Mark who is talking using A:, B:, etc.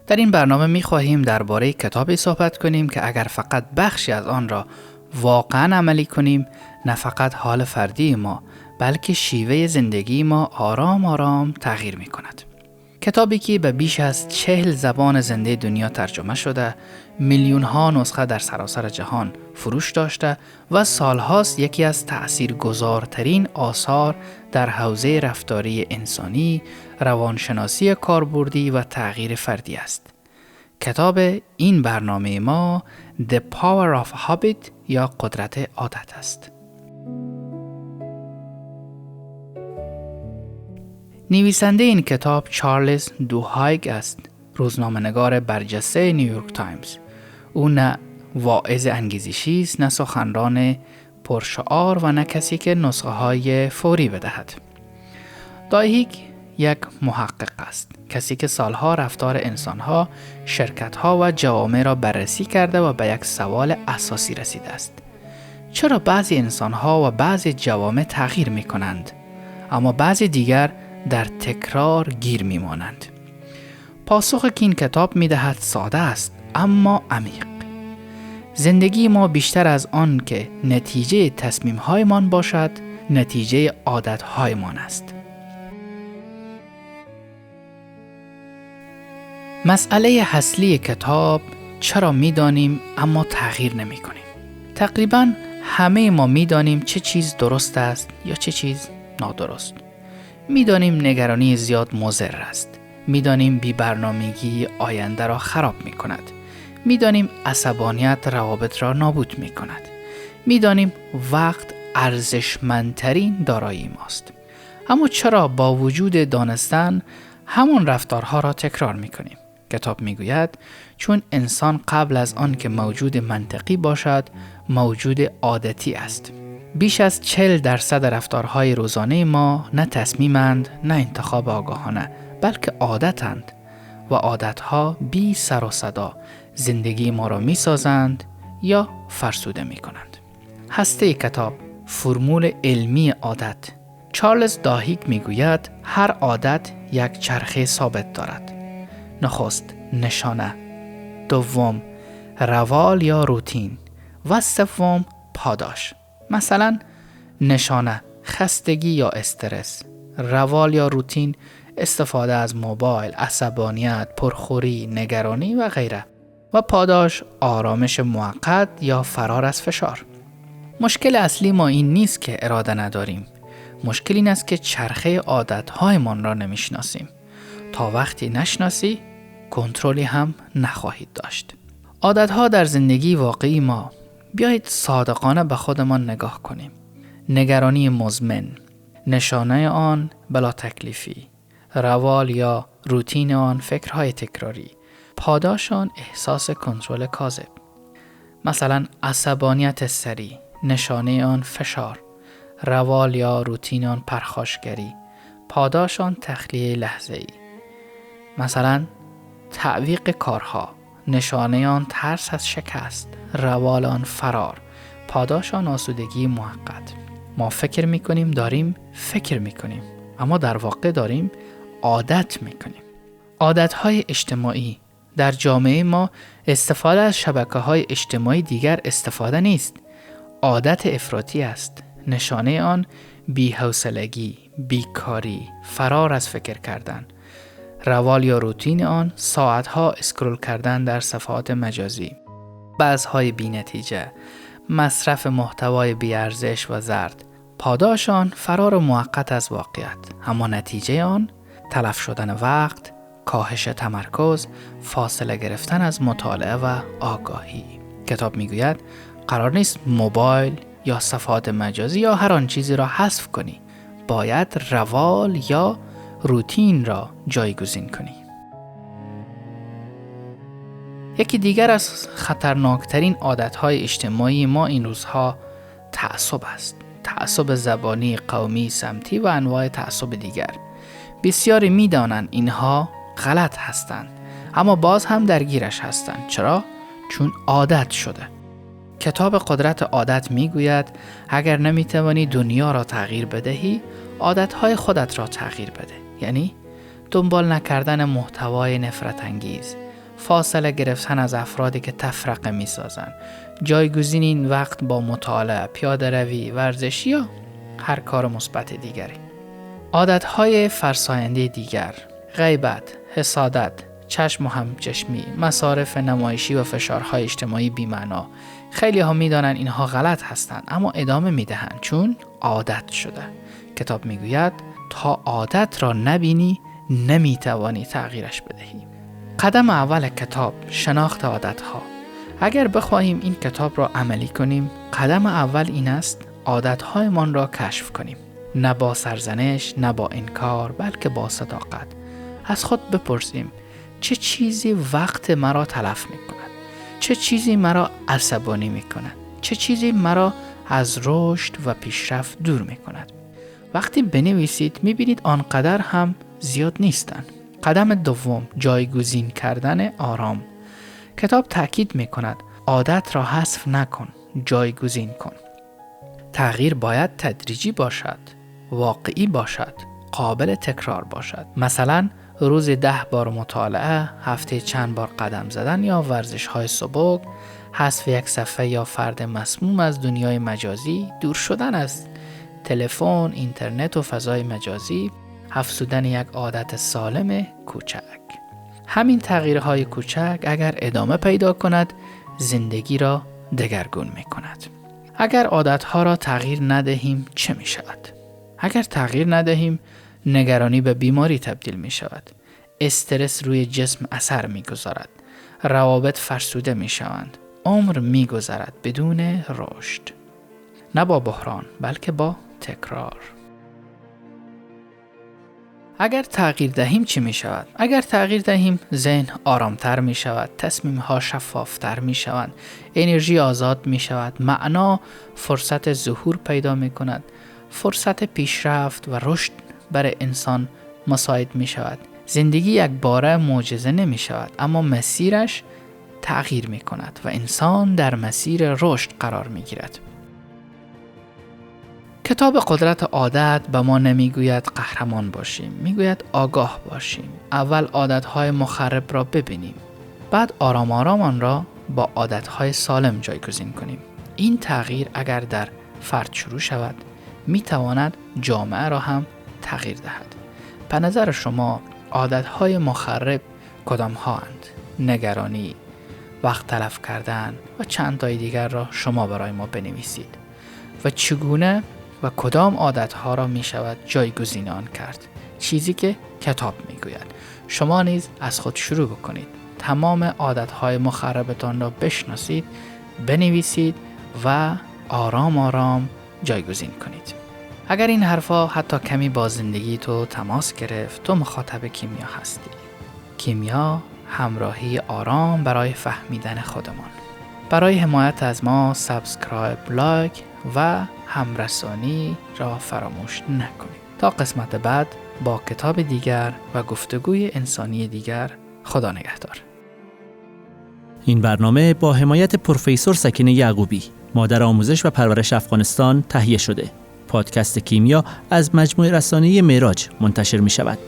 A: در این برنامه می‌خواهیم درباره کتابی صحبت کنیم که اگر فقط بخشی از آن را واقعاً عملی کنیم، نه فقط حال فردی ما، بلکه شیوه زندگی ما آرام آرام تغییر می‌کند. کتابی که به بیش از 40 زبان زنده دنیا ترجمه شده، میلیون‌ها نسخه در سراسر جهان فروش داشته و سالهاست یکی از تأثیرگذارترین آثار در حوزه رفتاری انسانی، روانشناسی کاربردی و تغییر فردی است. کتاب این برنامه ما The Power of Habit یا قدرت عادت است. نویسنده این کتاب چارلز دوهایگ است، روزنامه‌نگار برجسته نیویورک تایمز. او نه واعظ انگیزشی است، نه سخنران پرشعار و نه کسی که نسخه های فوری بدهد. دوهایگ یک محقق است، کسی که سالها رفتار انسانها، شرکتها و جوامع را بررسی کرده و به یک سوال اساسی رسیده است: چرا بعضی انسانها و بعضی جوامع تغییر می کنند اما بعضی دیگر در تکرار گیر می مانند؟ پاسخی که این کتاب می دهد ساده است اما عمیق. زندگی ما بیشتر از آن که نتیجه تصمیم‌هایمان باشد، نتیجه عادت‌هایمان است. مسئله اصلی کتاب: چرا می‌دانیم اما تغییر نمی‌کنیم؟ تقریباً همه ما می‌دانیم چه چیز درست است یا چه چیز نادرست. می‌دانیم نگرانی زیاد مضر است. می‌دانیم بی‌برنامگی آینده را خراب می‌کند. می‌دانیم عصبانیت روابط را نابود می‌کند. می‌دانیم وقت ارزشمندترین دارایی ماست. اما چرا با وجود دانستن همان رفتارها را تکرار می‌کنیم؟ کتاب می‌گوید چون انسان قبل از آن که موجود منطقی باشد، موجود عادتی است. بیش از 40% رفتارهای روزانه ما نه تصمیمند، نه انتخاب آگاهانه، بلکه عادتند و عادتها بی سر و صدا زندگی ما را می‌سازند یا فرسوده می‌کنند. هسته کتاب: فرمول علمی عادت. چارلز دوهایگ می‌گوید هر عادت یک چرخه ثابت دارد. نخست نشانه، دوم روال یا روتین و سوم پاداش. مثلا نشانه خستگی یا استرس، روال یا روتین استفاده از موبایل، عصبانیت، پرخوری، نگرانی و غیره، و پاداش آرامش موقت یا فرار از فشار. مشکل اصلی ما این نیست که اراده نداریم. مشکل این است که چرخه عادت‌هایمان را نمی‌شناسیم. تا وقتی نشناسی، کنترلی هم نخواهید داشت. عادت‌ها در زندگی واقعی ما. بیایید صادقانه به خودمان نگاه کنیم. نگرانی مزمن، نشانه آن بلا تکلیفی، روال یا روتین آن فکرهای تکراری، پاداش آن احساس کنترل کاذب. مثلا عصبانیت سریع، نشانه آن فشار، روال یا روتین آن پرخاشگری، پاداش آن تخلیه لحظه‌ای. مثلا تعویق کارها، نشانه آن ترس از شکست، روال آن فرار، پاداش آن آسودگی موقت. ما فکر میکنیم داریم فکر میکنیم، اما در واقع داریم عادت میکنیم. عادتهای اجتماعی. در جامعه ما استفاده از شبکه‌های اجتماعی دیگر استفاده نیست، عادت افراطی است. نشانه آن بی‌حوصلگی، بیکاری، فرار از فکر کردن. روال یا روتین آن ساعتها اسکرول کردن در صفحات مجازی، بحث‌های بی‌نتیجه، مصرف محتوای بی‌ارزش و زرد. پاداش آن فرار موقت از واقعیت، اما نتیجه آن تلف شدن وقت، کاهش تمرکز، فاصله گرفتن از مطالعه و آگاهی. کتاب میگوید قرار نیست موبایل یا صفحات مجازی یا هر آن چیزی را حذف کنی، باید روال یا روتین را جایگزین کنی. یکی دیگر از خطرناکترین عادتهای اجتماعی ما این روزها تعصب است. تعصب زبانی، قومی، سمتی و انواع تعصب دیگر. بسیاری می‌دانند اینها غلط هستند، اما باز هم درگیرش هستند. چرا؟ چون عادت شده. کتاب قدرت عادت میگوید اگر نمیتوانی دنیا را تغییر بدهی، عادتهای خودت را تغییر بده. یعنی دنبال نکردن محتوای نفرت انگیز، فاصله گرفتن از افرادی که تفرقه می سازن، جایگزین این وقت با مطالعه، پیاده روی، ورزش یا هر کار مثبت دیگری. عادتهای فرساینده دیگر: غیبت، حسادت، چشم و همچشمی، مصارف نمایشی و فشارهای اجتماعی بی‌معنا. خیلی ها می دانن اینها غلط هستند اما ادامه می دهند چون عادت شده. کتاب می گوید تا عادت را نبینی نمی توانی تغییرش بدهی. قدم اول کتاب شناخت عادتها. اگر بخواهیم این کتاب را عملی کنیم، قدم اول این است عادتهایمان را کشف کنیم. نه با سرزنش، نه با انکار، بلکه با صداقت. از خود بپرسیم چه چیزی وقت مرا تلف می کند؟ چه چیزی مرا عصبانی می کند؟ چه چیزی مرا از رشد و پیشرفت دور می کند؟ وقتی بنویسید می بینید آنقدر هم زیاد نیستن. قدم دوم جایگزین کردن آرام. کتاب تاکید می کند عادت را حذف نکن، جایگزین کن. تغییر باید تدریجی باشد، واقعی باشد، قابل تکرار باشد. مثلا روز 10 بار مطالعه، هفته چند بار قدم زدن یا ورزش های سبک، حذف یک صفحه یا فرد مسموم از دنیای مجازی، دور شدن از تلفن، اینترنت و فضای مجازی، افزودن یک عادت سالم کوچک. همین تغییرهای کوچک اگر ادامه پیدا کند، زندگی را دگرگون می کند. اگر عادتها را تغییر ندهیم چه می شود؟ اگر تغییر ندهیم، نگرانی به بیماری تبدیل می شود. استرس روی جسم اثر می گذارد. روابط فرسوده می شوند. عمر می گذرد بدون رشد. نه با بحران بلکه با تکرار. اگر تغییر دهیم چی می شود؟ اگر تغییر دهیم ذهن آرامتر می شود، تصمیم‌ها شفافتر می شوند، انرژی آزاد می شود، معنا فرصت ظهور پیدا می کند، فرصت پیشرفت و رشد برای انسان مساعد می شود. زندگی یک باره معجزه نمی شود اما مسیرش تغییر می کند و انسان در مسیر رشد قرار می گیرد. کتاب قدرت عادت به ما نمیگوید قهرمان باشیم، میگوید آگاه باشیم. اول عادتهای مخرب را ببینیم، بعد آرام آرام آن را با عادتهای سالم جایگزین کنیم. این تغییر اگر در فرد شروع شود، میتواند جامعه را هم تغییر دهد. به نظر شما عادتهای مخرب کدام ها اند؟ نگرانی، وقت تلف کردن و چند تای دیگر را شما برای ما بنویسید و چگونه و کدام عادتها را می شود جایگزین آن کرد. چیزی که کتاب می گوید. شما نیز از خود شروع بکنید. تمام عادتهای مخربتان را بشناسید، بنویسید و آرام آرام جایگزین کنید. اگر این حرفا حتی کمی با زندگی تو تماس گرفت، تو مخاطب کیمیا هستی. کیمیا همراهی آرام برای فهمیدن خودمان. برای حمایت از ما سابسکرایب، لایک و همرسانی را فراموش نکنید. تا قسمت بعد با کتاب دیگر و گفتگوی انسانی دیگر، خدا نگهدار.
B: این برنامه با حمایت پروفسور سکینه یعقوبی، مادر آموزش و پرورش افغانستان تهیه شده. پادکست کیمیا از مجموعه رسانه‌ای معراج منتشر می شود.